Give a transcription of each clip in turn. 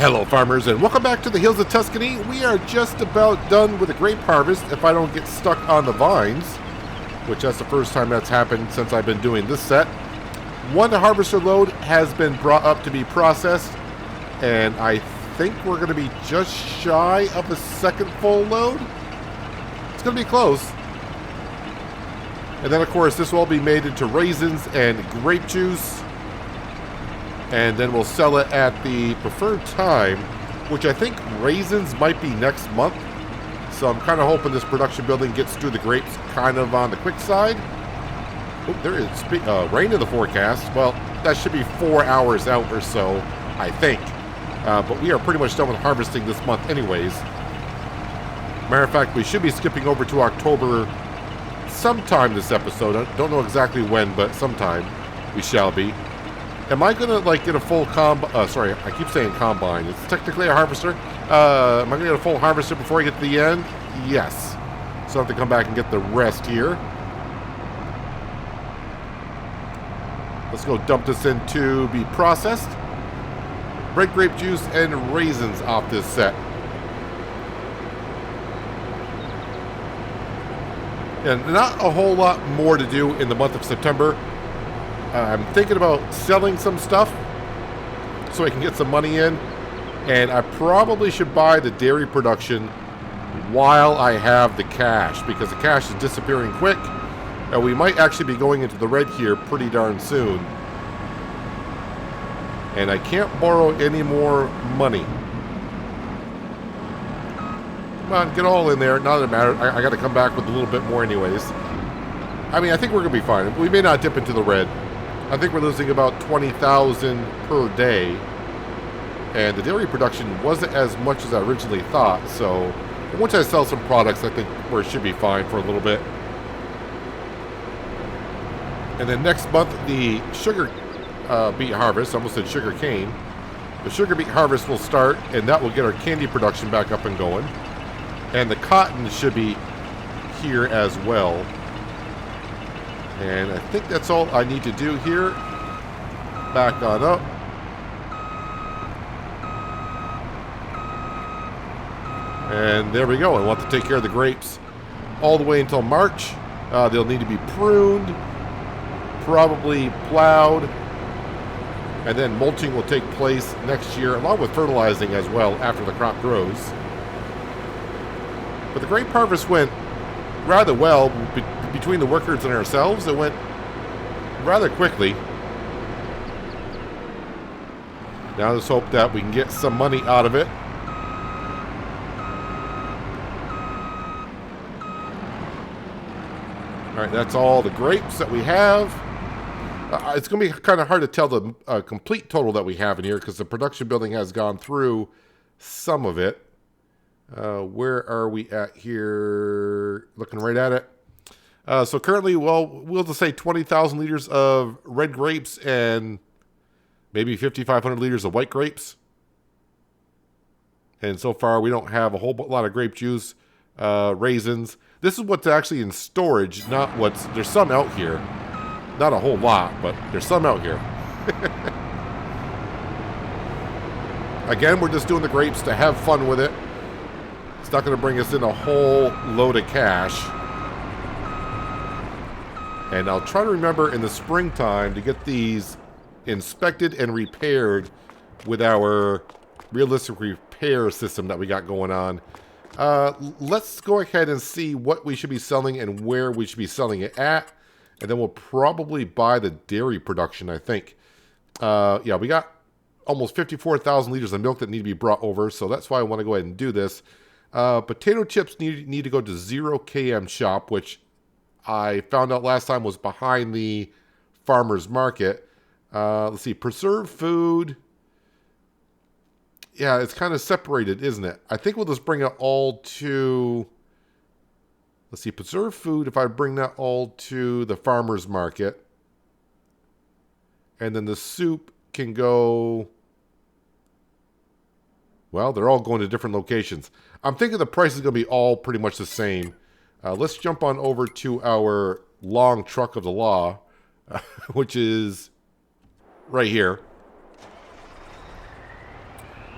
Hello farmers and welcome back to the hills of Tuscany. We are just about done with the grape harvest if I don't get stuck on the vines, which that's the first time that's happened since I've been doing this set. One harvester load has been brought up to be processed, and I think we're going to be just shy of the second full load. It's going to be close. And then of course this will all be made into raisins and grape juice. And then we'll sell it at the preferred time, which I think raisins might be next month. So I'm kind of hoping this production building gets through the grapes kind of on the quick side. Oh, there is rain in the forecast. Well, that should be 4 hours out or so, I think. But we are pretty much done with harvesting this month anyways. Matter of fact, we should be skipping over to October sometime this episode. I don't know exactly when, but sometime we shall be. Am I going to, like, get a full sorry, I keep saying combine. It's technically a harvester. Am I going to get a full harvester before I get to the end? Yes. So I have to come back and get the rest here. Let's go dump this in to be processed. Red grape juice and raisins off this set. And not a whole lot more to do in the month of September. I'm thinking about selling some stuff so I can get some money in, and I probably should buy the dairy production while I have the cash, because the cash is disappearing quick, and we might actually be going into the red here pretty darn soon. And I can't borrow any more money. Come on, get all in there. Not that it matters. I got to come back with a little bit more anyways. I mean, I think we're going to be fine. We may not dip into the red. I think we're losing about 20,000 per day, and the dairy production wasn't as much as I originally thought. So once I sell some products, I think we should be fine for a little bit. And then next month, the sugar beet harvest, I almost said sugar cane. The sugar beet harvest will start, and that will get our candy production back up and going. And the cotton should be here as well. And I think that's all I need to do here. Back on up. And there we go. I want to take care of the grapes all the way until March. They'll need to be pruned, probably plowed, and then mulching will take place next year, along with fertilizing as well after the crop grows. But the grape harvest went rather well. Between the workers and ourselves, it went rather quickly. Now let's hope that we can get some money out of it. Alright, that's all the grapes that we have. It's going to be kind of hard to tell the complete total that we have in here, because the production building has gone through some of it. Where are we at here? Looking right at it. So currently, well, we'll just say 20,000 liters of red grapes and maybe 5,500 liters of white grapes. And so far, we don't have a whole lot of grape juice, raisins. This is what's actually in storage, not what's... There's some out here. Not a whole lot, but there's some out here. Again, we're just doing the grapes to have fun with it. It's not going to bring us in a whole load of cash. And I'll try to remember in the springtime to get these inspected and repaired with our realistic repair system that we got going on. Let's go ahead and see what we should be selling and where we should be selling it at. And then we'll probably buy the dairy production, I think. Yeah, we got almost 54,000 liters of milk that need to be brought over. So that's why I want to go ahead and do this. Potato chips need to go to 0 km shop, which I found out last time was behind the farmer's market. Let's see, preserved food. Yeah, it's kind of separated, isn't it? I think we'll just bring it all to... Let's see, preserved food, if I bring that all to the farmer's market. And then the soup can go... Well, they're all going to different locations. I'm thinking the price is going to be all pretty much the same. Let's jump on over to our long truck of the law, which is right here.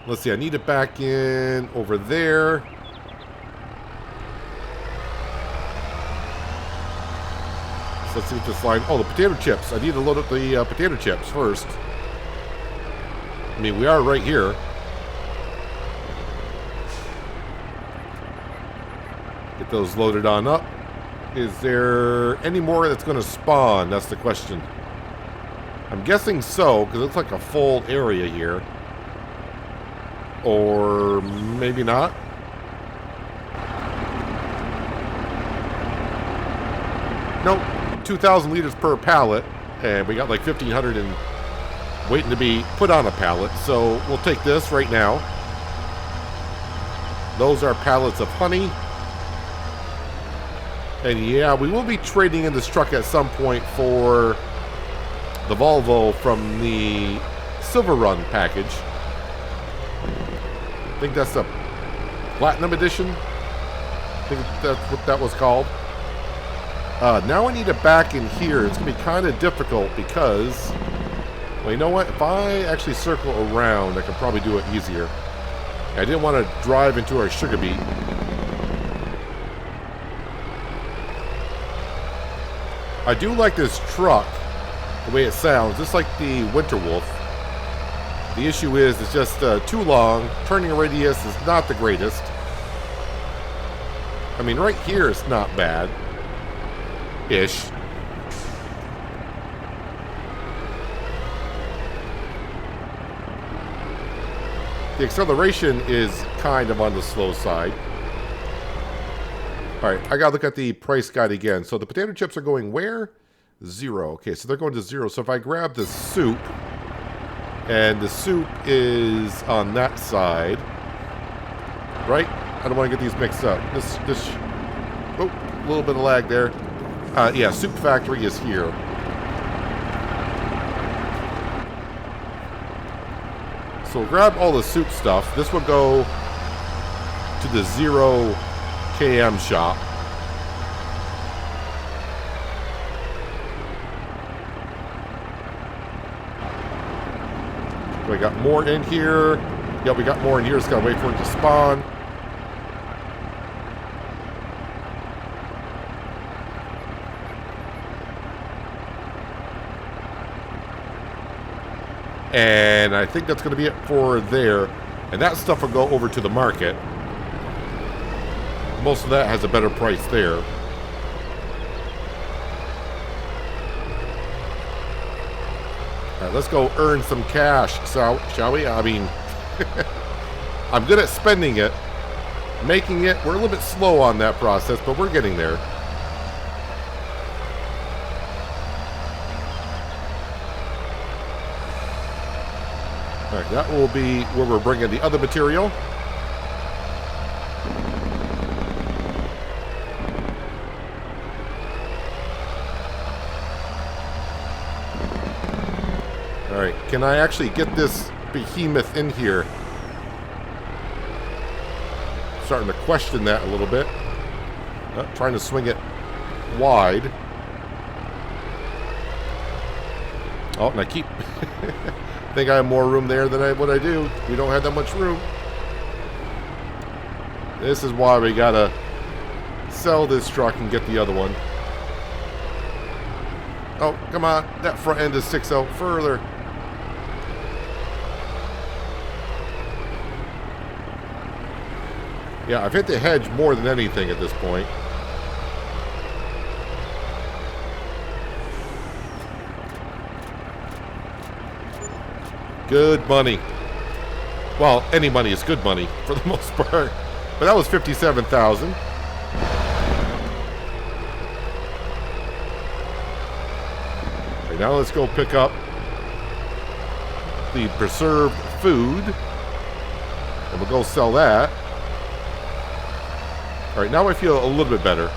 Let's see, I need it back in over there. So let's see what this line... Oh, the potato chips. I need to load up the potato chips first. I mean, we are right here. Get those loaded on up. Is there any more that's going to spawn? That's the question. I'm guessing so, because it looks like a full area here. Or maybe not. Nope. 2,000 liters per pallet. And we got like 1,500 and waiting to be put on a pallet. So we'll take this right now. Those are pallets of honey. And yeah, we will be trading in this truck at some point for the Volvo from the Silver Run package. I think that's the Platinum Edition. I think that's what that was called. Now I need it back in here. It's going to be kind of difficult because, well, you know what? If I actually circle around, I can probably do it easier. I didn't want to drive into our sugar beet. I do like this truck, the way it sounds, just like the Winter Wolf. The issue is it's just too long. Turning radius is not the greatest. I mean, right here it's not bad. Ish. The acceleration is kind of on the slow side. Alright, I gotta look at the price guide again. So the potato chips are going where? 0. Okay, so they're going to 0. So if I grab the soup, and the soup is on that side, right? I don't want to get these mixed up. Oh, a little bit of lag there. Yeah, Soup Factory is here. So we'll grab all the soup stuff. This will go to the 0 KM shop. We got more in here. Yeah, we got more in here. Just gotta wait for it to spawn. And I think that's going to be it for there. And that stuff will go over to the market. Most of that has a better price there. All right, let's go earn some cash, so, shall we? I mean, I'm good at spending it. Making it, we're a little bit slow on that process, but we're getting there. Alright, that will be where we're bringing the other material. Alright, can I actually get this behemoth in here? Starting to question that a little bit. Trying to swing it wide. Oh, and I keep... I think I have more room there than what I do. We don't have that much room. This is why we gotta sell this truck and get the other one. Oh, come on. That front end is sticks out further. Yeah, I've hit the hedge more than anything at this point. Good money. Well, any money is good money for the most part. But that was 57,000. Okay, now let's go pick up the preserved food. And we'll go sell that. Alright, now I feel a little bit better.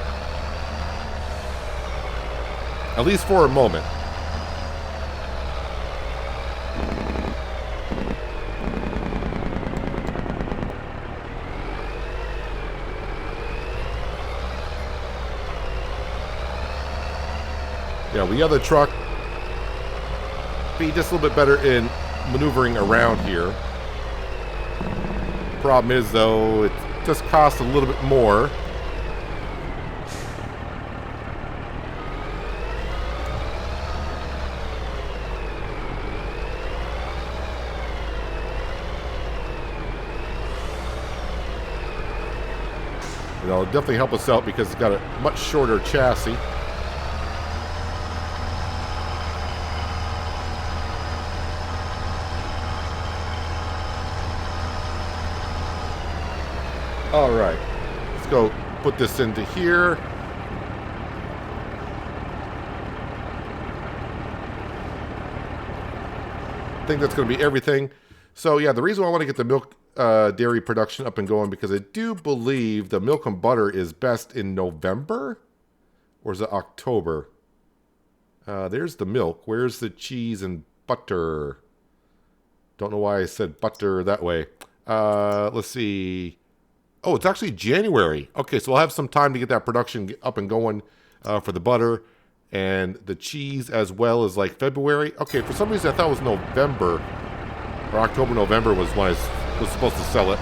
At least for a moment. Yeah, the other truck be just a little bit better in maneuvering around here. Problem is, though, it just costs a little bit more. It'll definitely help us out because it's got a much shorter chassis. All right, let's go put this into here. I think that's going to be everything. So yeah, the reason why I want to get the milk dairy production up and going, because I do believe the milk and butter is best in November, or is it October? There's the milk. Where's the cheese and butter? Don't know why I said butter that way. Let's see. Oh, it's actually January. Okay, so we'll have some time to get that production up and going for the butter and the cheese, as well as like February. Okay, for some reason I thought it was November, or October, November was when I was supposed to sell it.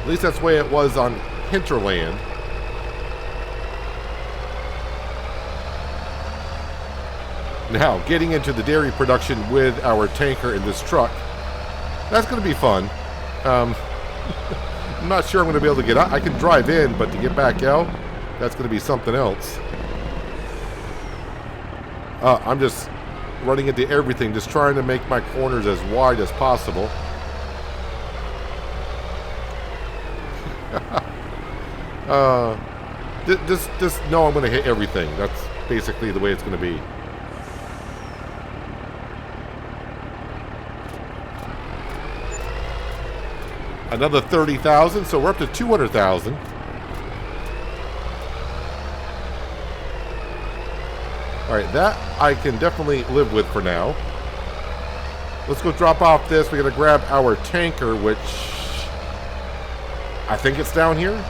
At least that's the way it was on Hinterland. Now, getting into the dairy production with our tanker in this truck, that's going to be fun. I'm not sure I'm going to be able to get out. I can drive in, but to get back out, that's going to be something else. I'm just running into everything, just trying to make my corners as wide as possible. Just know I'm going to hit everything. That's basically the way it's going to be. Another 30,000, so we're up to 200,000. All right, that I can definitely live with for now. Let's go drop off this. We're gonna grab our tanker, which I think it's down here.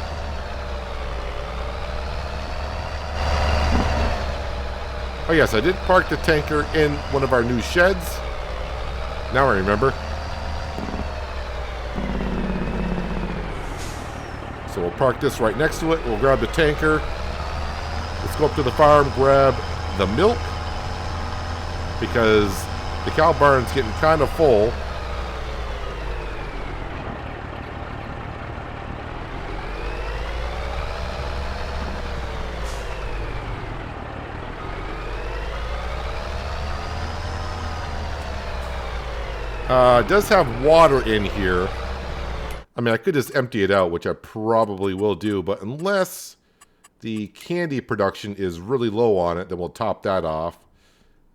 Oh yes, I did park the tanker in one of our new sheds. Now I remember. So we'll park this right next to it. We'll grab the tanker. Let's go up to the farm, grab the milk, because the cow barn's getting kind of full. It does have water in here. I mean, I could just empty it out, which I probably will do, but unless the candy production is really low on it, then we'll top that off.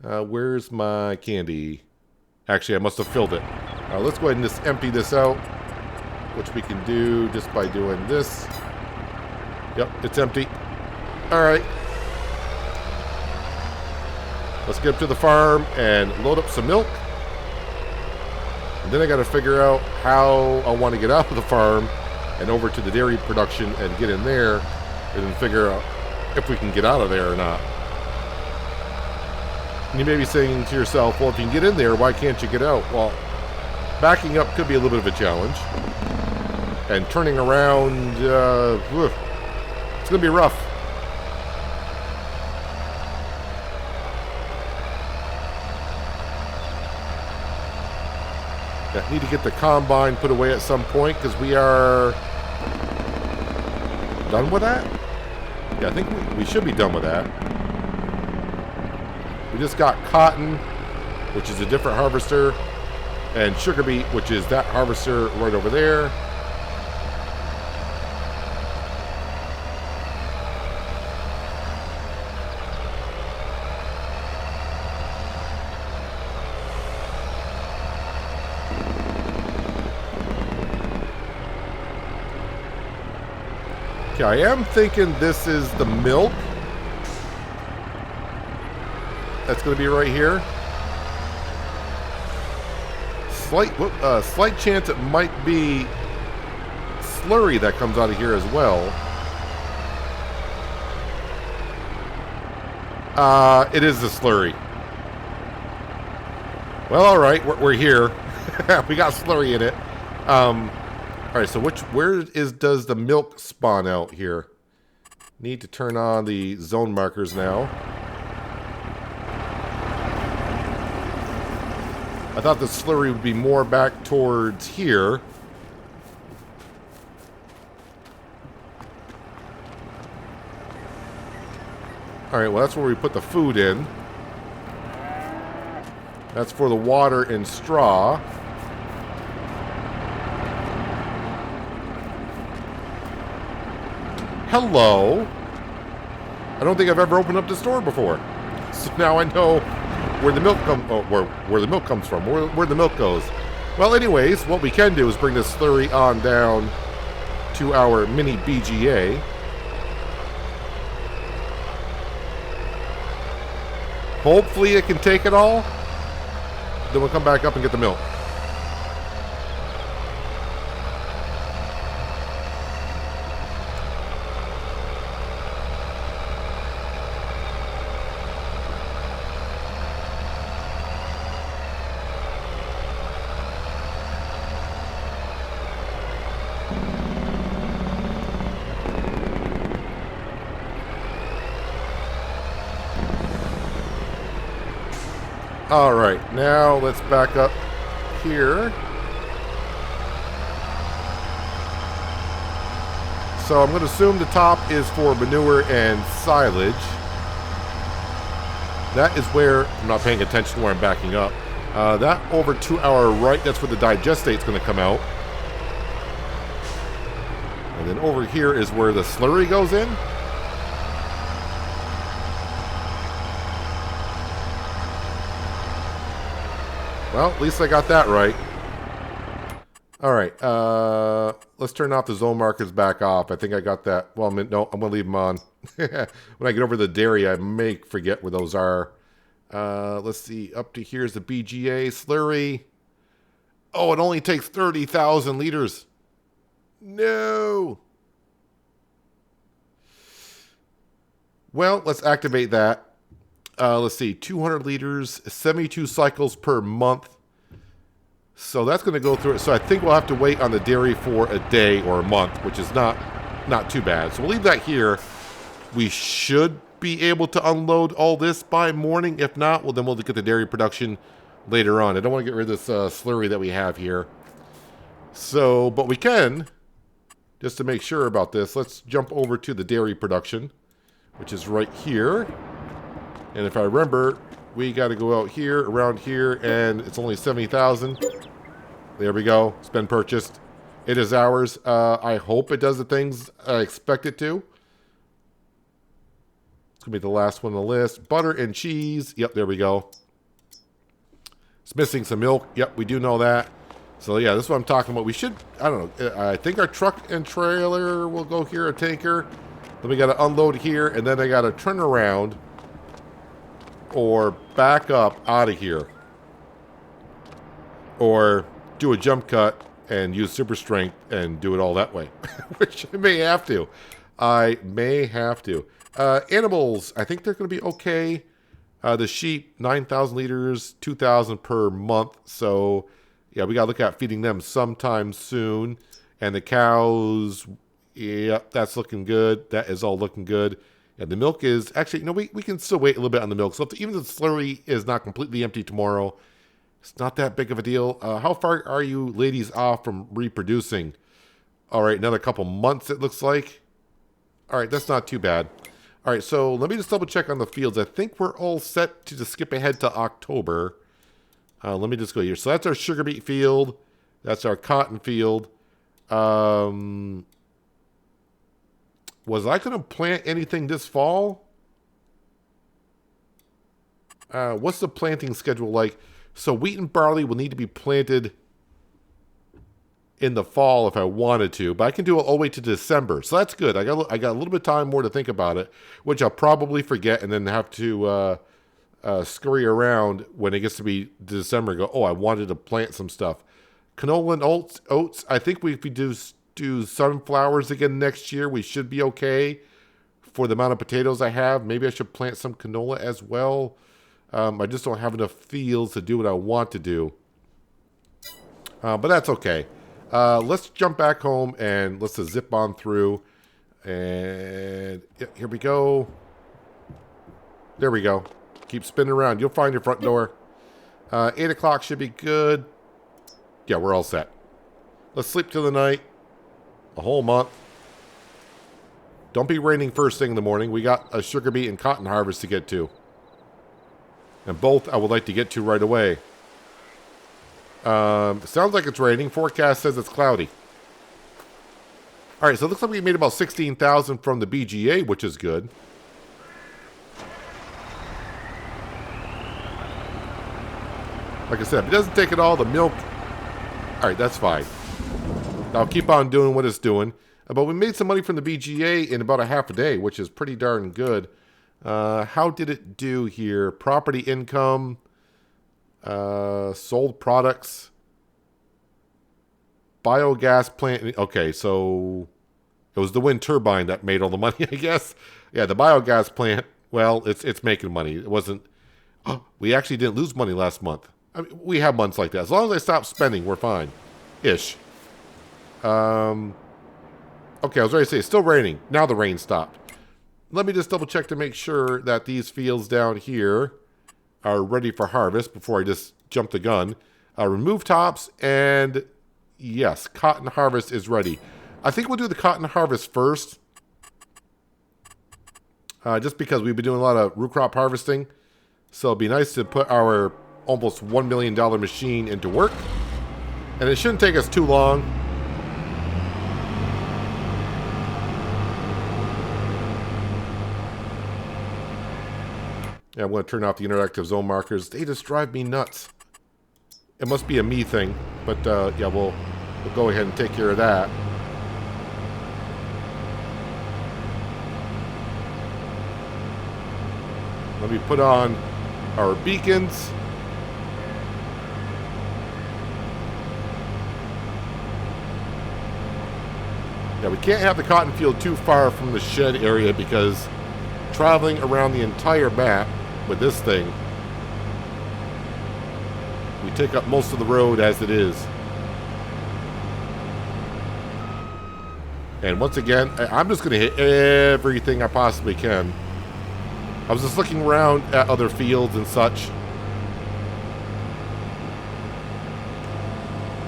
Where's my candy? Actually, I must have filled it. Let's go ahead and just empty this out, which we can do just by doing this. Yep, it's empty. All right. Let's get up to the farm and load up some milk. And then I got to figure out how I want to get out of the farm and over to the dairy production and get in there, and then figure out if we can get out of there or not. And you may be saying to yourself, well, if you can get in there, why can't you get out? Well, backing up could be a little bit of a challenge. And turning around, it's going to be rough. I need to get the combine put away at some point, because we are done with that? Yeah, I think we should be done with that. We just got cotton, which is a different harvester, and sugar beet, which is that harvester right over there. Okay, I am thinking this is the milk. That's going to be right here. Slight chance it might be slurry that comes out of here as well. It is the slurry. Well, all right, we're here. We got slurry in it. All right, so does the milk spawn out here? Need to turn on the zone markers now. I thought the slurry would be more back towards here. All right, well, that's where we put the food in. That's for the water and straw. Hello. I don't think I've ever opened up the store before. So now I know where the milk where the milk comes from, where the milk goes. Well, anyways, what we can do is bring this slurry on down to our mini BGA. Hopefully it can take it all. Then we'll come back up and get the milk. All right, now let's back up here. So I'm going to assume the top is for manure and silage. That is where, I'm not paying attention where I'm backing up. That over to our right, that's where the digestate's going to come out. And then over here is where the slurry goes in. Well, at least I got that right. All right, let's turn off the zone markers back off. I think I got that. Well, no, I'm going to leave them on. When I get over the dairy, I may forget where those are. Let's see, up to here is the BGA slurry. Oh, it only takes 30,000 liters. No. Well, let's activate that. Let's see, 200 liters, 72 cycles per month. So that's going to go through it. So I think we'll have to wait on the dairy for a day or a month, which is not too bad. So we'll leave that here. We should be able to unload all this by morning. If not, well, then we'll get the dairy production later on. I don't want to get rid of this slurry that we have here. So, but we can, just to make sure about this, let's jump over to the dairy production, which is right here. And if I remember, we got to go out here, around here, and it's only 70,000. There we go. It's been purchased. It is ours. I hope it does the things I expect it to. It's going to be the last one on the list. Butter and cheese. Yep, there we go. It's missing some milk. Yep, we do know that. So, yeah, this is what I'm talking about. We should, I don't know. I think our truck and trailer will go here, a tanker. Then we got to unload here, and then I got to turn around or back up out of here, or do a jump cut and use super strength and do it all that way, which I may have to. Animals, I think they're going to be okay. The sheep, 9,000 liters, 2,000 per month. So, yeah, we got to look at feeding them sometime soon. And the cows, yep, that's looking good. That is all looking good. And the milk is, actually, you know, we can still wait a little bit on the milk. So if even the slurry is not completely empty tomorrow, it's not that big of a deal. How far are you ladies off from reproducing? All right, another couple months it looks like. All right, that's not too bad. All right, so let me just double check on the fields. I think we're all set to just skip ahead to October. Let me just go here. So that's our sugar beet field. That's our cotton field. Was I going to plant anything this fall? What's the planting schedule like? So wheat and barley will need to be planted in the fall if I wanted to, but I can do it all the way to December. So that's good. I got a little bit of time more to think about it, which I'll probably forget and then have to scurry around when it gets to be December and go, oh, I wanted to plant some stuff. Canola and oats, I think if we do sunflowers again next year, we should be okay for the amount of potatoes I have. Maybe I should plant some canola as well. I just don't have enough fields to do what I want to do. But that's okay. Let's jump back home and let's just zip on through. And here we go. There we go. Keep spinning around. You'll find your front door. 8 o'clock should be good. Yeah, we're all set. Let's sleep till the night. A whole month. Don't be raining first thing in the morning. We got a sugar beet and cotton harvest to get to. And both I would like to get to right away. Sounds like it's raining. Forecast says it's cloudy. Alright, so it looks like we made about 16,000 from the BGA, which is good. Like I said, if it doesn't take it all, the milk... Alright, that's fine. I'll keep on doing what it's doing. But we made some money from the BGA in about a half a day, which is pretty darn good. How did it do here? Property income... sold products, biogas plant. Okay, so it was the wind turbine that made all the money, I guess. Yeah, the biogas plant. Well, it's making money. It wasn't. We actually didn't lose money last month. I mean, we have months like that. As long as I stop spending, we're fine, ish. Okay, I was ready to say it's still raining. Now the rain stopped. Let me just double check to make sure that these fields down here are ready for harvest before I just jump the gun. Remove tops, and yes, cotton harvest is ready. I think we'll do the cotton harvest first. Just because we've been doing a lot of root crop harvesting. So it'd be nice to put our almost $1 million machine into work. And it shouldn't take us too long. Yeah, I'm going to turn off the interactive zone markers. They just drive me nuts. It must be a me thing. But, yeah, we'll go ahead and take care of that. Let me put on our beacons. Yeah, we can't have the cotton field too far from the shed area because traveling around the entire map with this thing, we take up most of the road as it is. And once again, I'm just going to hit everything I possibly can. I was just looking around at other fields and such.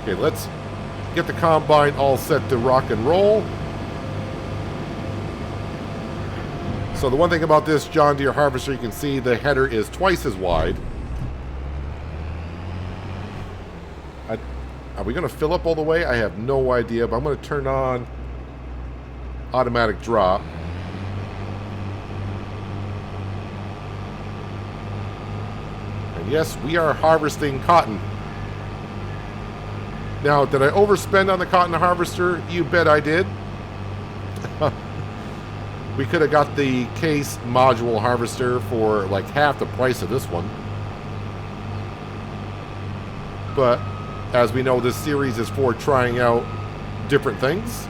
Okay, let's get the combine all set to rock and roll. So the one thing about this John Deere harvester, you can see the header is twice as wide. Are we going to fill up all the way? I have no idea, but I'm going to turn on automatic drop. And yes, we are harvesting cotton. Now, did I overspend on the cotton harvester? You bet I did. We could have got the case module harvester for like half the price of this one. But as we know, this series is for trying out different things.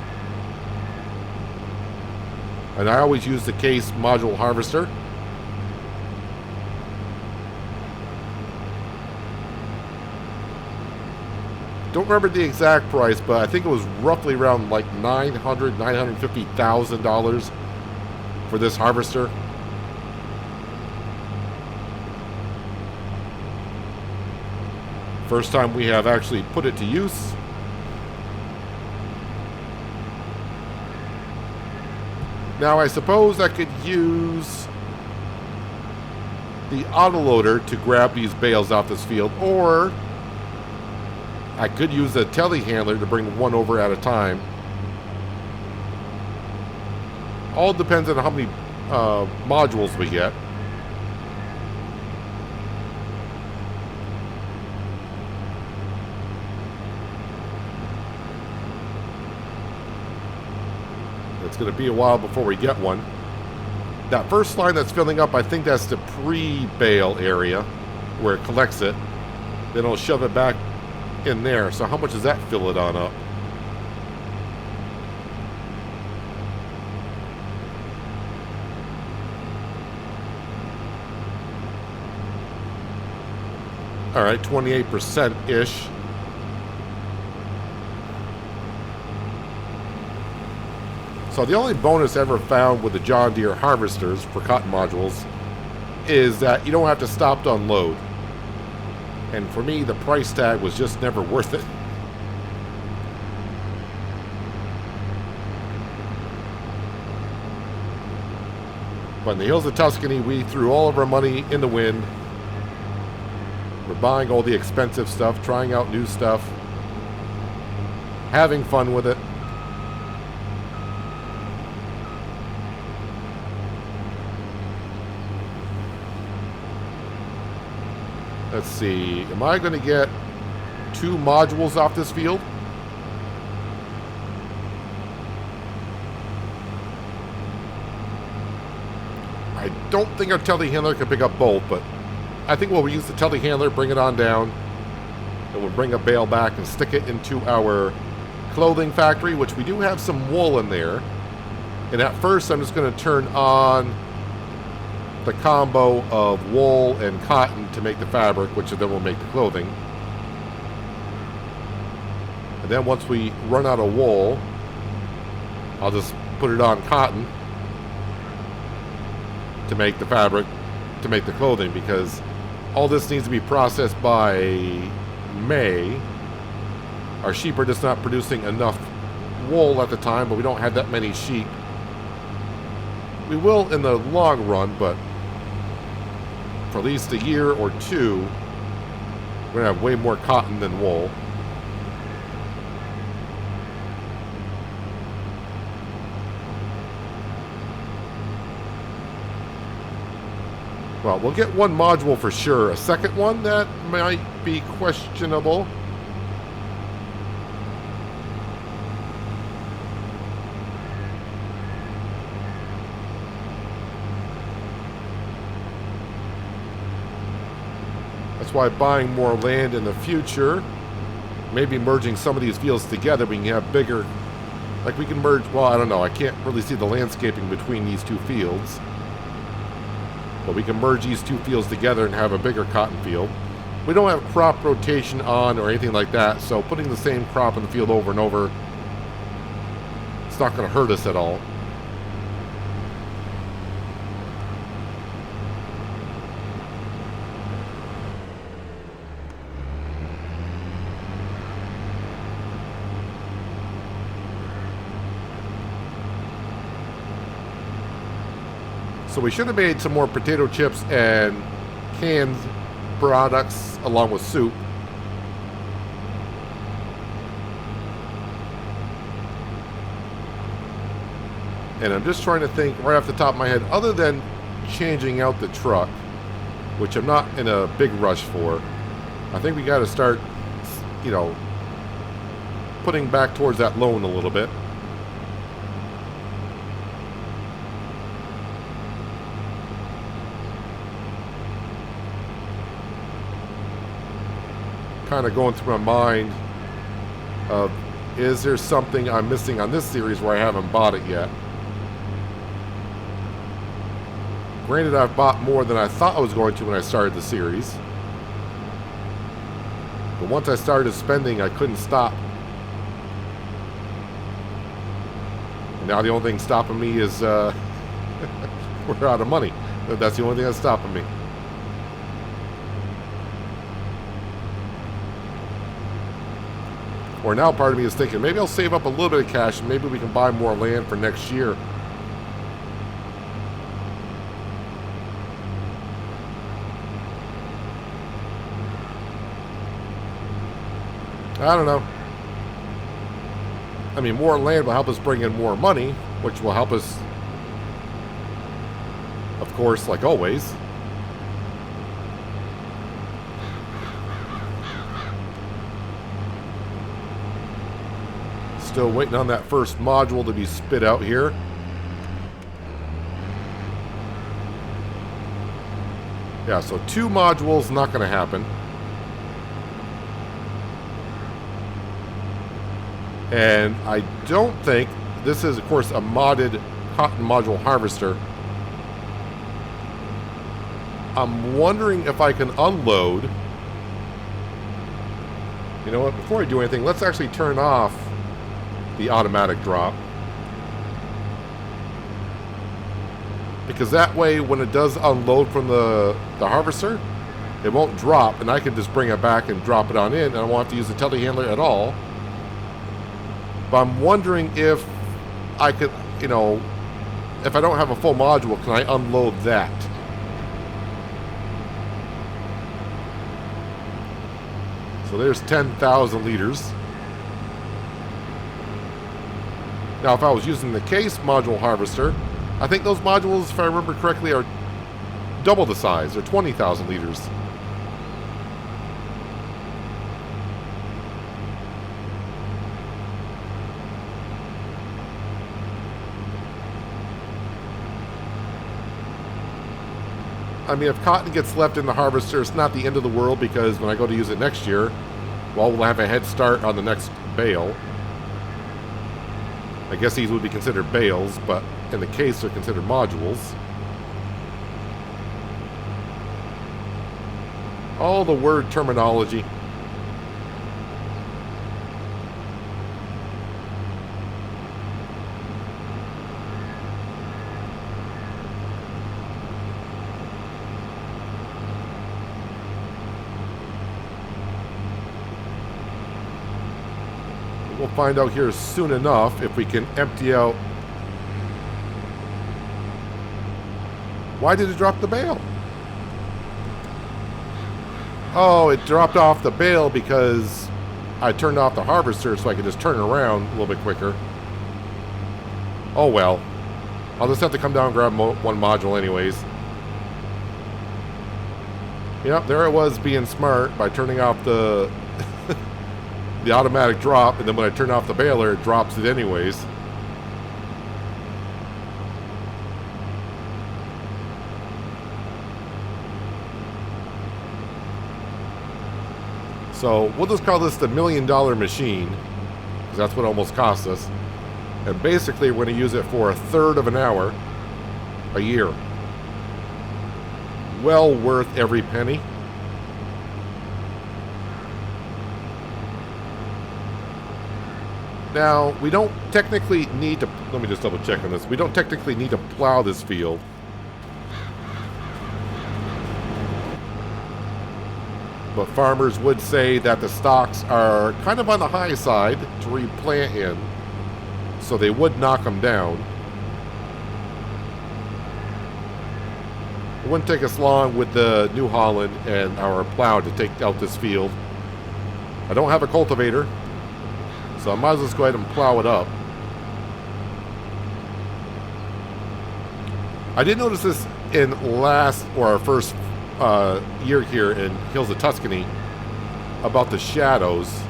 And I always use the case module harvester. Don't remember the exact price, but I think it was roughly around like $950,000 for this harvester. First time we have actually put it to use. Now I suppose I could use the autoloader to grab these bales off this field, or I could use a telehandler to bring one over at a time. All depends on how many modules we get. It's going to be a while before we get one. That first line that's filling up, I think that's the pre-bale area where it collects it. Then it'll shove it back in there. So how much does that fill it on up? All right, 28%-ish. So the only bonus I ever found with the John Deere harvesters for cotton modules is that you don't have to stop to unload. And for me, the price tag was just never worth it. But in the hills of Tuscany, we threw all of our money in the wind. We're buying all the expensive stuff, trying out new stuff, having fun with it. Let's see, am I going to get 2 modules off this field? I don't think our telehandler can pick up both, but I think we'll use the telehandler, bring it on down, and we'll bring a bale back and stick it into our clothing factory, which we do have some wool in there. And at first, I'm just going to turn on the combo of wool and cotton to make the fabric, which then will make the clothing. And then once we run out of wool, I'll just put it on cotton to make the fabric, to make the clothing, because all this needs to be processed by May. Our sheep are just not producing enough wool at the time, but we don't have that many sheep. We will in the long run, but for at least a year or two, we're going to have way more cotton than wool. Well, we'll get 1 module for sure. A second one, that might be questionable. That's why buying more land in the future, maybe merging some of these fields together, we can have bigger, like we can merge, well, I don't know, I can't really see the landscaping between these 2 fields. But we can merge these 2 fields together and have a bigger cotton field. We don't have crop rotation on or anything like that, so putting the same crop in the field over and over, it's not going to hurt us at all. So we should have made some more potato chips and canned products along with soup. And I'm just trying to think right off the top of my head, other than changing out the truck, which I'm not in a big rush for, I think we got to start, you know, putting back towards that loan a little bit. Kind of going through my mind of, is there something I'm missing on this series where I haven't bought it yet? Granted, I've bought more than I thought I was going to when I started the series. But once I started spending, I couldn't stop. And now the only thing stopping me is we're out of money. That's the only thing that's stopping me. Or now part of me is thinking, maybe I'll save up a little bit of cash and maybe we can buy more land for next year. I don't know. I mean, more land will help us bring in more money, which will help us, of course, like always. Still waiting on that first module to be spit out here. Yeah, so 2 modules, not going to happen. And I don't think, this is of course a modded cotton module harvester. I'm wondering if I can unload. You know what, before I do anything, let's actually turn off the automatic drop. because that way when it does unload from the harvester, it won't drop, and I can just bring it back and drop it on in, and I won't have to use the telehandler at all. But I'm wondering if I could, you know, if I don't have a full module, can I unload that? So there's 10,000 liters. Now, if I was using the case module harvester, I think those modules, if I remember correctly, are double the size. They're 20,000 liters. I mean, if cotton gets left in the harvester, it's not the end of the world, because when I go to use it next year, well, we'll have a head start on the next bale. I guess these would be considered bales, but in the case, they're considered modules. All the word terminology. We'll find out here soon enough if we can empty out. Why did it drop the bale? Oh, it dropped off the bale because I turned off the harvester so I could just turn it around a little bit quicker. Oh well. I'll just have to come down and grab one module anyways. Yep, there it was being smart by turning off the the automatic drop, and then when I turn off the baler, it drops it anyways. So we'll just call this the $1 million machine, because that's what it almost cost us. And basically we're going to use it for 1/3 of an hour a year. Well worth every penny. Now, we don't technically need to, let me just double check on this. We don't technically need to plow this field. But farmers would say that the stalks are kind of on the high side to replant in. So they would knock them down. It wouldn't take us long with the New Holland and our plow to take out this field. I don't have a cultivator, so I might as well just go ahead and plow it up. I did notice this in our first year here in Hills of Tuscany about the shadows.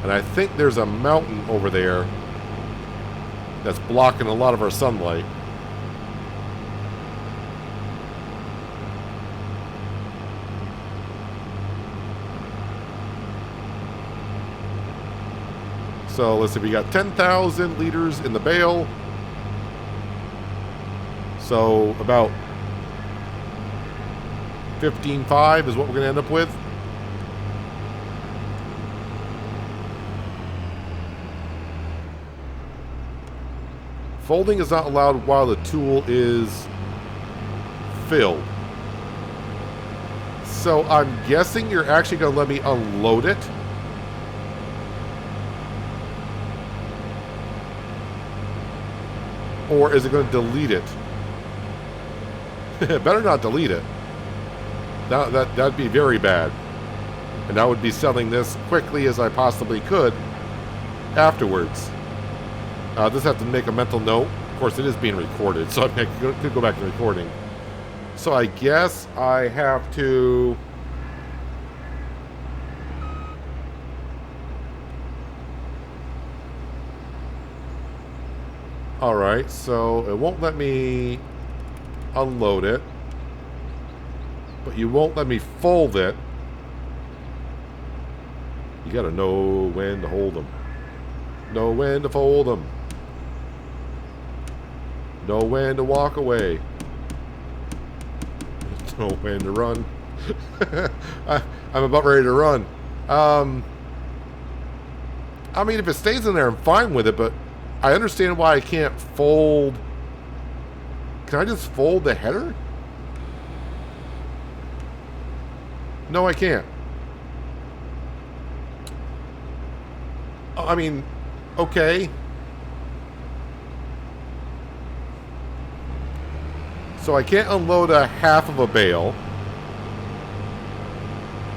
And I think there's a mountain over there that's blocking a lot of our sunlight. So let's see, we got 10,000 liters in the bale. So about 15.5 is what we're going to end up with. Folding is not allowed while the tool is filled. So I'm guessing you're actually going to let me unload it. Or is it going to delete it? It better not delete it. That'd be very bad. And I would be selling this quickly as I possibly could afterwards. Just have to make a mental note. Of course, it is being recorded, so I could go back to recording. So I guess I have to... Alright, so it won't let me unload it. But you won't let me fold it. You gotta know when to hold them. Know when to fold them. Know when to walk away. Know when to run. I'm about ready to run. I mean, if it stays in there, I'm fine with it, but I understand why I can't fold. Can I just fold the header? No, I can't. I mean, okay. So I can't unload a half of a bale.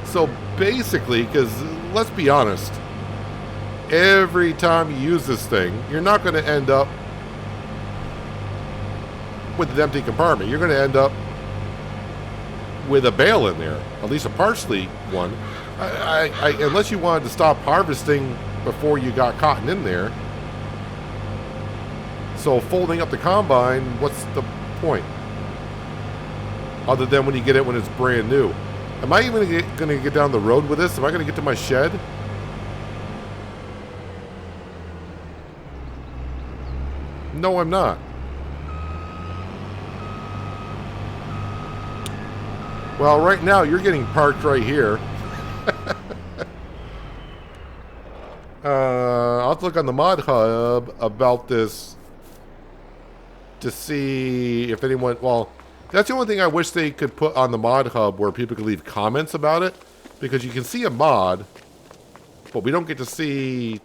So basically, because let's be honest, every time you use this thing, you're not going to end up with an empty compartment. You're going to end up with a bale in there, at least a partially one. Unless you wanted to stop harvesting before you got cotton in there. So folding up the combine, what's the point? Other than when you get it when it's brand new. Am I even going to get down the road with this? Am I going to get to my shed? No, I'm not. Well, right now, you're getting parked right here. I'll have to look on the Mod Hub about this to see if anyone... Well, that's the only thing I wish they could put on the Mod Hub where people could leave comments about it. Because you can see a mod, but we don't get to see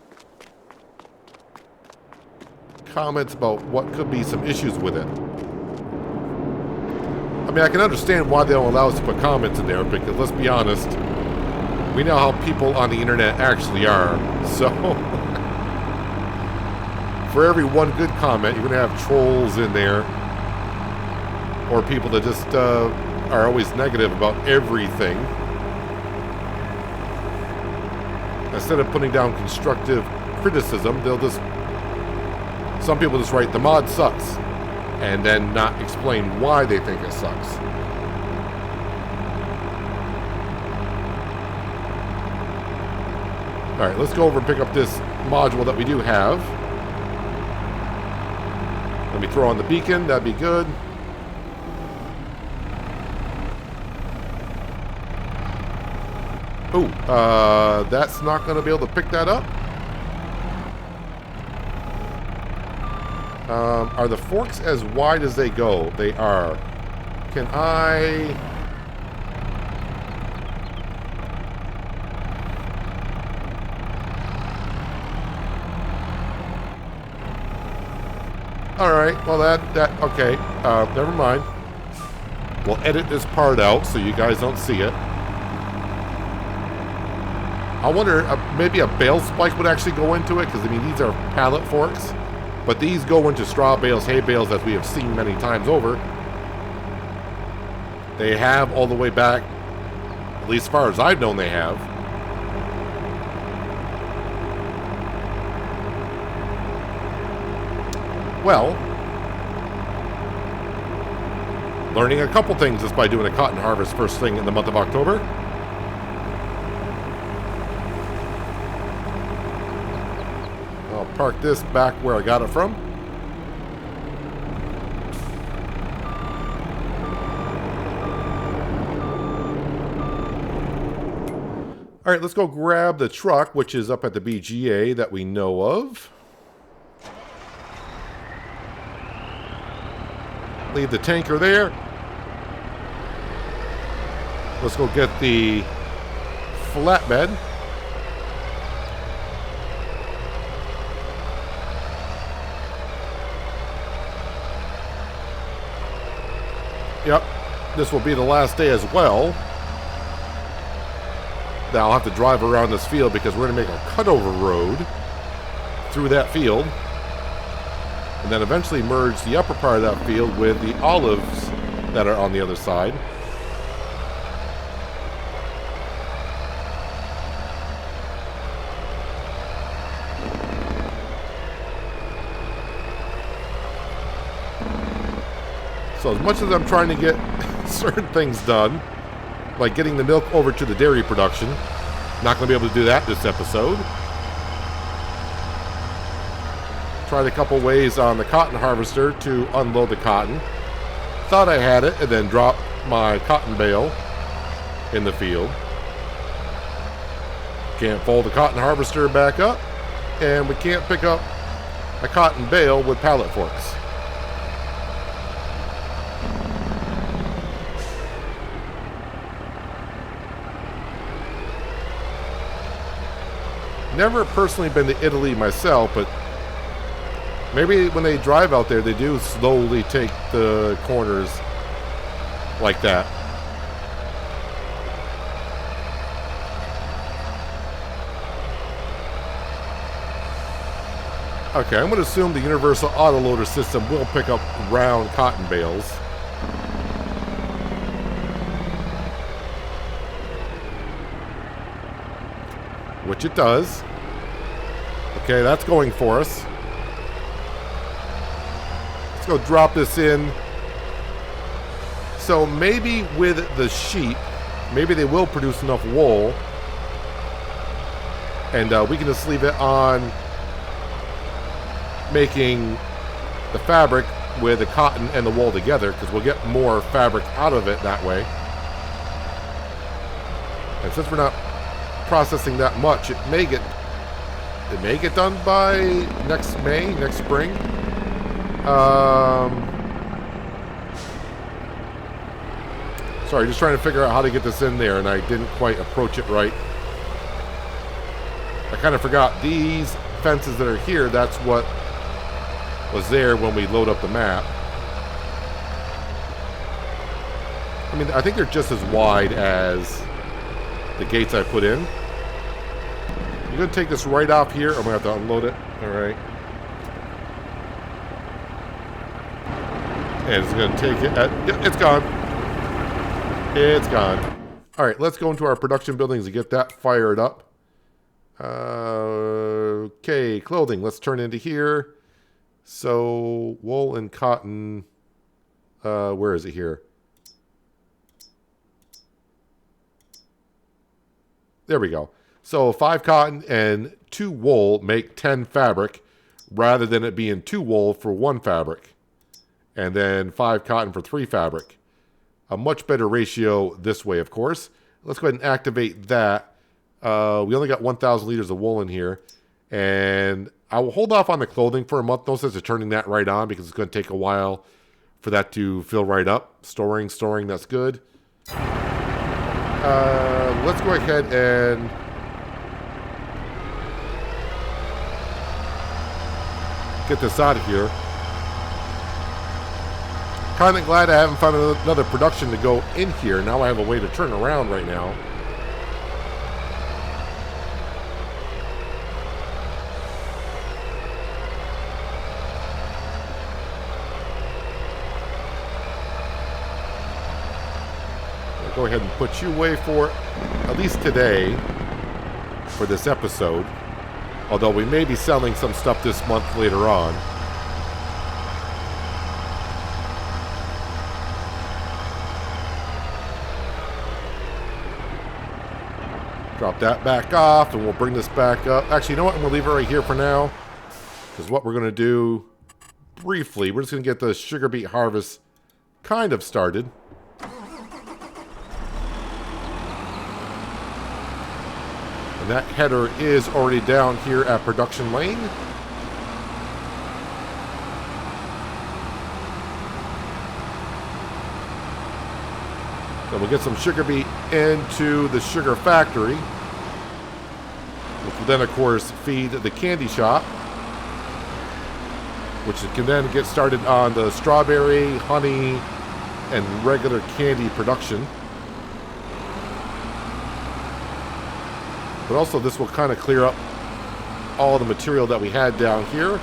comments about what could be some issues with it. I mean, I can understand why they don't allow us to put comments in there, because let's be honest, we know how people on the internet actually are. So, for every one good comment, you're going to have trolls in there, or people that just are always negative about everything. Instead of putting down constructive criticism, they'll just... Some people just write, the mod sucks, and then not explain why they think it sucks. Alright, let's go over and pick up this module that we do have. Let me throw on the beacon, that'd be good. Ooh, that's not going to be able to pick that up. Are the forks as wide as they go? They are. Can I... Alright, well okay, never mind. We'll edit this part out so you guys don't see it. I wonder, maybe a bale spike would actually go into it, because I mean, these are pallet forks. But these go into straw bales, hay bales, as we have seen many times over. They have all the way back, at least as far as I've known they have. Well, learning a couple things just by doing a cotton harvest first thing in the month of October. I'll park this back where I got it from. All right, let's go grab the truck, which is up at the BGA that we know of. Leave the tanker there. Let's go get the flatbed. Yep, this will be the last day as well. Now I'll have to drive around this field because we're going to make a cutover road through that field. And then eventually merge the upper part of that field with the olives that are on the other side. So as much as I'm trying to get certain things done, like getting the milk over to the dairy production, not going to be able to do that this episode. Tried a couple ways on the cotton harvester to unload the cotton. Thought I had it, and then dropped my cotton bale in the field. Can't fold the cotton harvester back up, and we can't pick up a cotton bale with pallet forks. never personally been to Italy myself, but maybe when they drive out there, they do slowly take the corners like that. Okay, I'm going to assume the universal autoloader system will pick up round cotton bales. Which it does. Okay, that's going for us. Let's go drop this in. So maybe with the sheep, maybe they will produce enough wool. And we can just leave it on making the fabric with the cotton and the wool together, because we'll get more fabric out of it that way. And since we're not processing that much, it may get done by next spring. Sorry, just trying to figure out how to get this in there, and I didn't quite approach it right. I kind of forgot these fences that are here, that's what was there when we load up the map. I mean, I think they're just as wide as the gates I put in. You're going to take this right off here. I'm going to have to unload it. All right. And it's going to take it at... Yep, it's gone. It's gone. All right, let's go into our production buildings and get that fired up. Okay, clothing. Let's turn into here. So, wool and cotton. Where is it here? There we go. So 5 cotton and 2 wool make 10 fabric, rather than it being 2 wool for 1 fabric. And then 5 cotton for 3 fabric. A much better ratio this way, of course. Let's go ahead and activate that. We only got 1,000 liters of wool in here. And I will hold off on the clothing for a month, no sense of turning that right on, because it's going to take a while for that to fill right up. Storing, that's good. Let's go ahead and get this out of here. Kind of glad I haven't found another production to go in here. Now I have a way to turn around right now. I'll go ahead and put you away for at least today for this episode. Although we may be selling some stuff this month later on. Drop that back off, and we'll bring this back up. Actually, you know what? I'm going to leave it right here for now. Because what we're going to do, briefly, we're just going to get the sugar beet harvest kind of started. And that header is already down here at production lane. So we'll get some sugar beet into the sugar factory, which will then, of course, feed the candy shop, which can then get started on the strawberry, honey, and regular candy production. But also this will kind of clear up all the material that we had down here.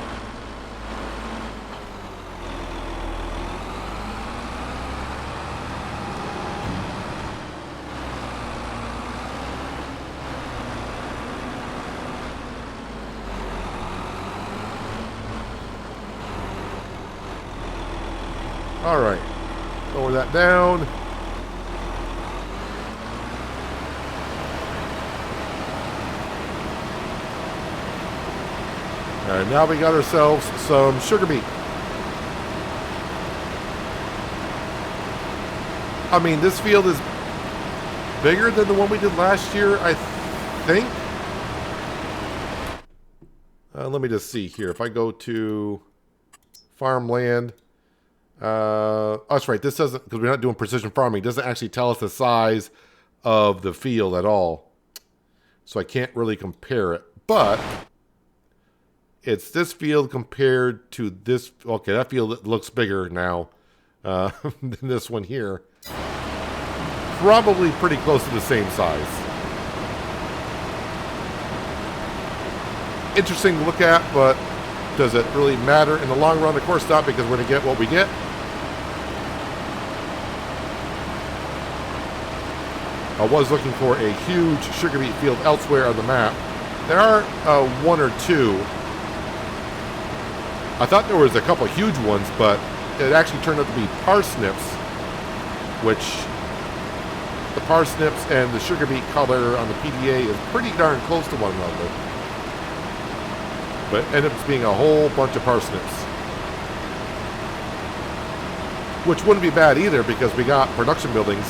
All right, lower that down. And now we got ourselves some sugar beet. I mean, this field is bigger than the one we did last year, I think. Let me just see here. If I go to farmland. Oh, that's right. This doesn't, because we're not doing precision farming, it doesn't actually tell us the size of the field at all. So I can't really compare it. but it's this field compared to this. Okay, that field looks bigger now than this one here. Probably pretty close to the same size. Interesting to look at, but does it really matter in the long run? Of course not, because we're going to get what we get. I was looking for a huge sugar beet field elsewhere on the map. There are one or two. I thought there was a couple huge ones, but it actually turned out to be parsnips, which the parsnips and the sugar beet color on the PDA is pretty darn close to one another. But it ended up being a whole bunch of parsnips, which wouldn't be bad either, because we got production buildings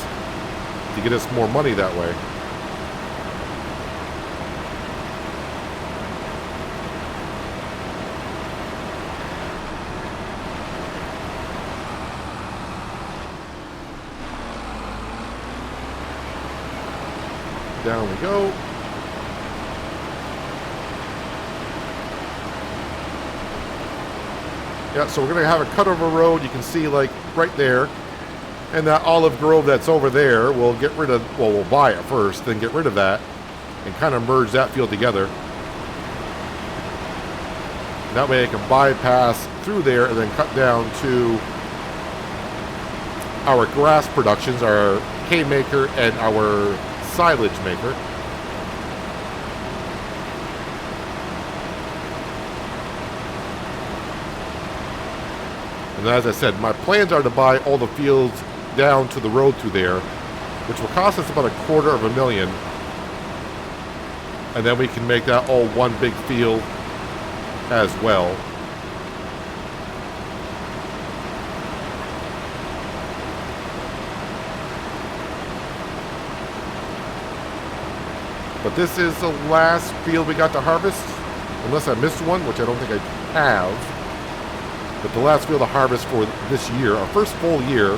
to get us more money that way. Down we go. Yeah, so we're going to have a cutover road. You can see, like, right there. And that olive grove that's over there, we'll get rid of, well, we'll buy it first, then get rid of that, and kind of merge that field together. And that way I can bypass through there and then cut down to our grass productions, our hay maker and our silage maker. And as I said, my plans are to buy all the fields down to the road through there, which will cost us about $250,000. And then we can make that all one big field as well. But this is the last field we got to harvest, unless I missed one, which I don't think I have. But the last field to harvest for this year, our first full year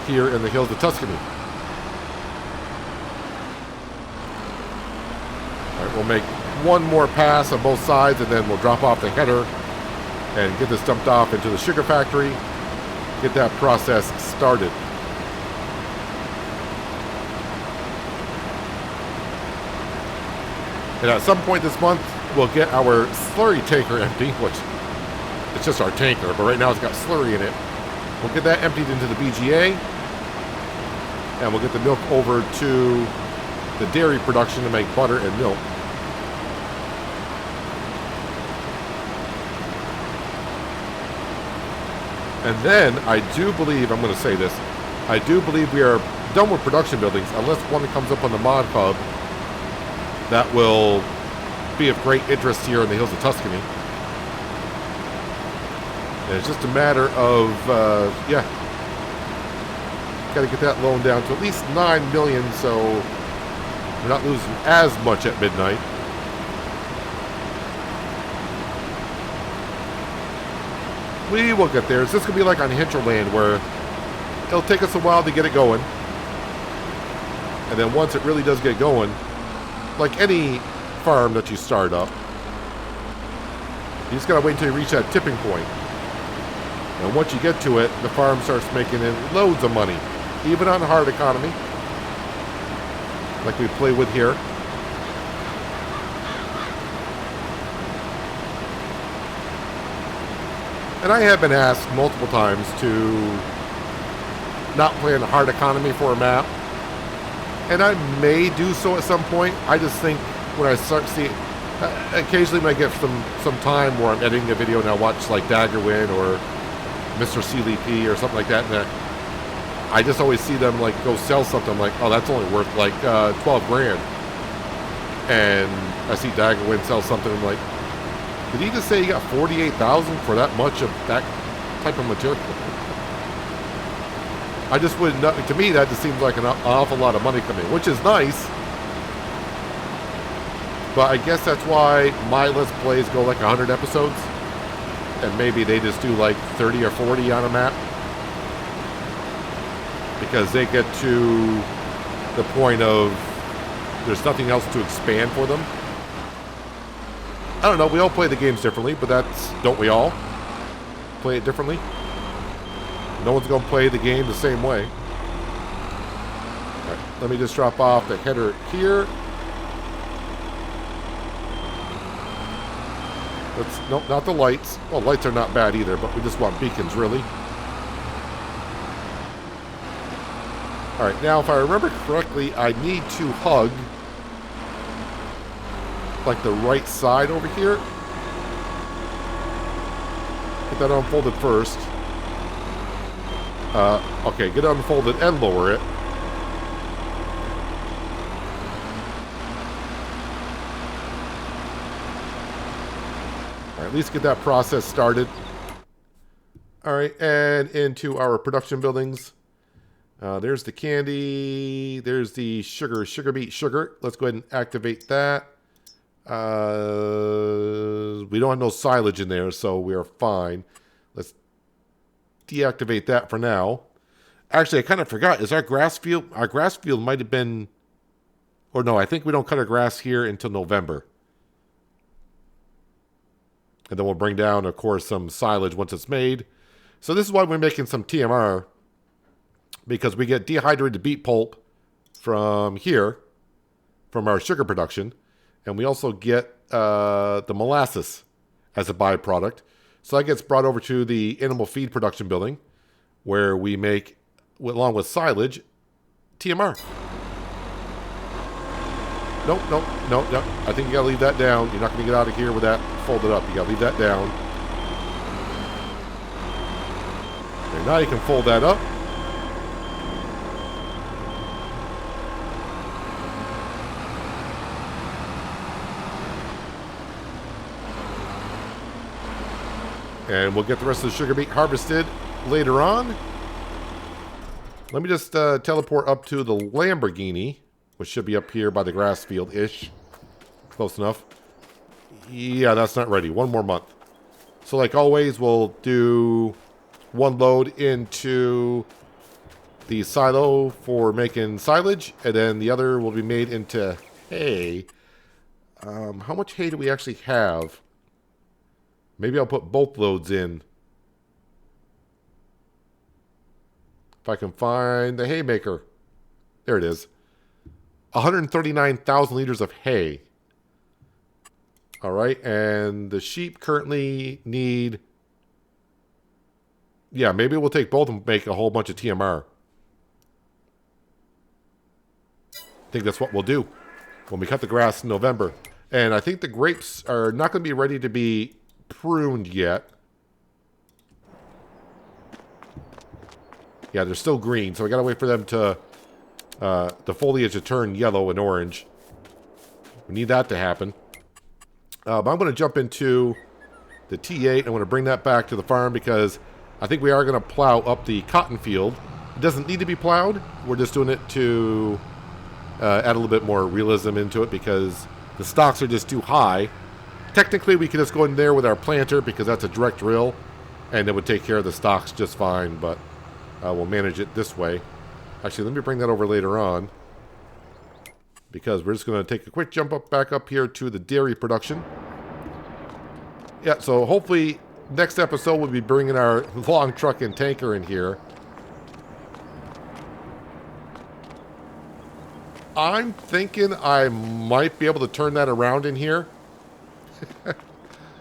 here in the hills of Tuscany. All right, we'll make one more pass on both sides, and then we'll drop off the header and get this dumped off into the sugar factory, get that process started. And at some point this month, we'll get our slurry tanker empty, which it's just our tanker, but right now it's got slurry in it. We'll get that emptied into the BGA, and we'll get the milk over to the dairy production to make butter and milk. And then I do believe, I'm going to say this, I do believe we are done with production buildings, unless one that comes up on the mod hub that will be of great interest here in the hills of Tuscany. And it's just a matter of, yeah, got to get that loan down to at least 9 million, so we're not losing as much at midnight. We will get there. It's just going to be like on Hinterland, where it'll take us a while to get it going. And then once it really does get going, like any farm that you start up, you just gotta wait until you reach that tipping point. And once you get to it, the farm starts making in loads of money, even on hard economy, like we play with here. And I have been asked multiple times to not play in hard economy for a map. And I may do so at some point. I just think when I start seeing, occasionally when I get some time where I'm editing a video and I watch like Daggerwin or Mr. CLP or something like that, and I just always see them like go sell something. I'm like, oh, that's only worth like 12 grand. And I see Daggerwin sell something. I'm like, did he just say he got 48,000 for that much of that type of material? I just wouldn't know. To me, that just seems like an awful lot of money coming in, which is nice. But I guess that's why my Let's Plays go like 100 episodes. And maybe they just do like 30 or 40 on a map. Because they get to the point of there's nothing else to expand for them. I don't know, we all play the games differently, but don't we all play it differently? No one's going to play the game the same way. All right, let me just drop off the header here. Nope, not the lights. Well, lights are not bad either, but we just want beacons, really. All right, now if I remember correctly, I need to hug like the right side over here. Get that unfolded first. Okay, get it unfolded and lower it. All right, at least get that process started. All right, and into our production buildings. There's the candy. There's the sugar beet sugar. Let's go ahead and activate that. We don't have no silage in there, so we are fine. Let's deactivate that for now. Actually, I kind of forgot. Is our grass field? Our grass field might have been... Or no, I think we don't cut our grass here until November. And then we'll bring down, of course, some silage once it's made. So this is why we're making some TMR. Because we get dehydrated beet pulp from here, from our sugar production. And we also get the molasses as a byproduct. So that gets brought over to the animal feed production building, where we make, along with silage, TMR. Nope. I think you gotta leave that down. You're not gonna get out of here with that folded up. You gotta leave that down. Okay, now you can fold that up. And we'll get the rest of the sugar beet harvested later on. Let me just teleport up to the Lamborghini, which should be up here by the grass field-ish. Close enough. Yeah, that's not ready. One more month. So like always, we'll do one load into the silo for making silage, and then the other will be made into hay. How much hay do we actually have? Maybe I'll put both loads in. If I can find the haymaker. There it is. 139,000 liters of hay. All right, and the sheep currently need... Yeah, maybe we'll take both and make a whole bunch of TMR. I think that's what we'll do when we cut the grass in November. And I think the grapes are not going to be ready to be pruned yet. Yeah, they're still green, so we gotta wait for them to the foliage to turn yellow and orange. We need that to happen. But I'm going to jump into the T8. I'm going to bring that back to the farm because I think we are going to plow up the cotton field. It doesn't need to be plowed. We're just doing it to add a little bit more realism into it because the stalks are just too high. Technically, we could just go in there with our planter because that's a direct drill, and it would take care of the stalks just fine, but we'll manage it this way. Actually, let me bring that over later on because we're just going to take a quick jump back up here to the dairy production. Yeah, so hopefully next episode we'll be bringing our long truck and tanker in here. I'm thinking I might be able to turn that around in here.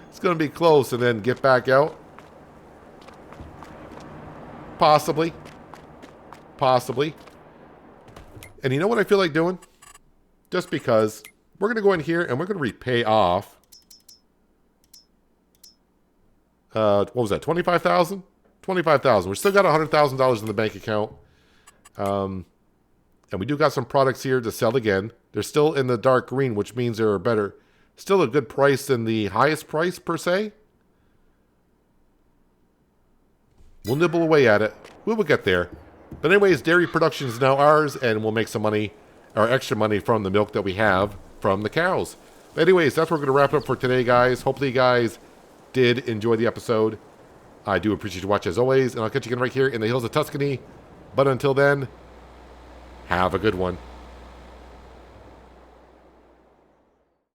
It's going to be close and then get back out. Possibly. And you know what I feel like doing? Just because we're going to go in here and we're going to repay off. What was that? 25,000? 25,000. We still got $100,000 in the bank account. And we do got some products here to sell again. They're still in the dark green, which means they're better. Still a good price than the highest price, per se. We'll nibble away at it. We will get there. But anyways, dairy production is now ours, and we'll make some money, or extra money from the milk that we have from the cows. But anyways, that's where we're going to wrap it up for today, guys. Hopefully you guys did enjoy the episode. I do appreciate you watching as always, and I'll catch you again right here in the hills of Tuscany. But until then, have a good one.